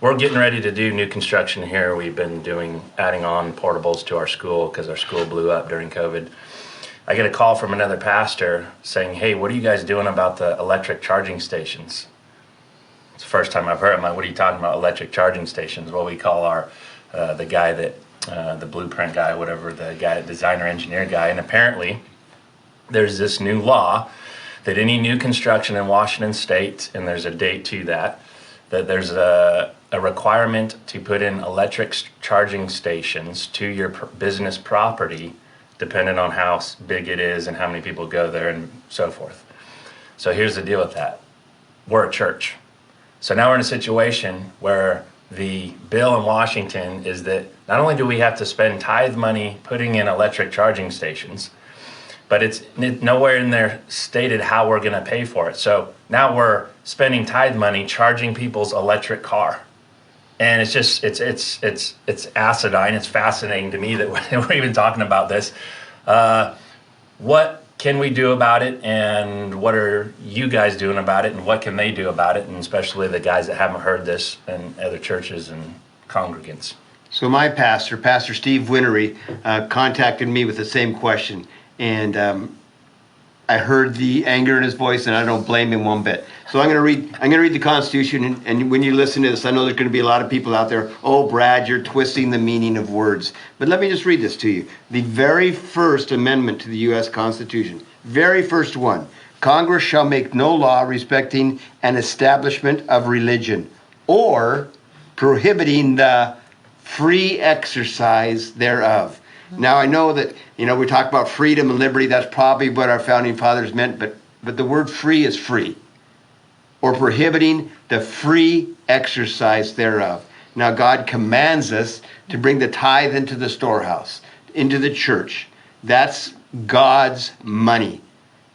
We're getting ready to do new construction here. We've been adding on portables to our school because our school blew up during COVID. I get a call from another pastor saying, "Hey, what are you guys doing about the electric charging stations?" It's the first time I've heard it. I'm like, "What are you talking about, electric charging stations?" Well, we call the guy the blueprint guy, whatever, the guy, designer, engineer guy, and apparently there's this new law that any new construction in Washington State, and there's a date to that there's a requirement to put in electric charging stations to your business property, depending on how big it is and how many people go there and so forth. So here's the deal with that. We're a church. So now we're in a situation where the bill in Washington is that not only do we have to spend tithe money putting in electric charging stations, but it's nowhere in there stated how we're going to pay for it. So now we're spending tithe money charging people's electric car. And it's just, it's acidine. It's fascinating to me that we're even talking about this. What can we do about it? And what are you guys doing about it? And what can they do about it? And especially the guys that haven't heard this in other churches and congregants. So my pastor, Pastor Steve Winery, contacted me with the same question. And I heard the anger in his voice, and I don't blame him one bit. So I'm going to read the Constitution, and when you listen to this, I know there's going to be a lot of people out there, "Oh, Brad, you're twisting the meaning of words." But let me just read this to you. The very first amendment to the U.S. Constitution, very first one: "Congress shall make no law respecting an establishment of religion or prohibiting the free exercise thereof." Now, I know that, we talk about freedom and liberty. That's probably what our founding fathers meant, but the word free is free, or prohibiting the free exercise thereof. Now, God commands us to bring the tithe into the storehouse, into the church. That's God's money.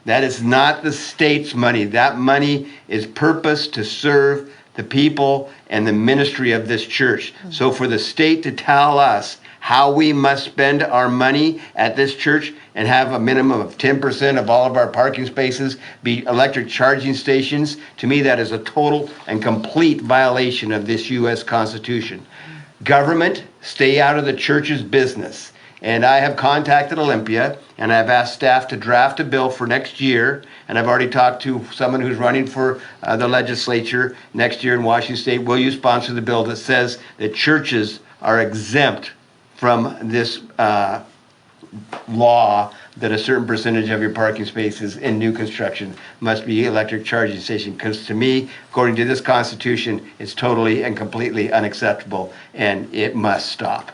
That is not the state's money. That money is purposed to serve the people and the ministry of this church. So for the state to tell us how we must spend our money at this church and have a minimum of 10% of all of our parking spaces be electric charging stations, to me that is a total and complete violation of this U.S. Constitution. Government, stay out of the church's business. And I have contacted Olympia, and I've asked staff to draft a bill for next year, and I've already talked to someone who's running for the legislature next year in Washington State. Will you sponsor the bill that says that churches are exempt from this law that a certain percentage of your parking spaces in new construction must be electric charging station? Because to me, according to this Constitution, it's totally and completely unacceptable, and it must stop.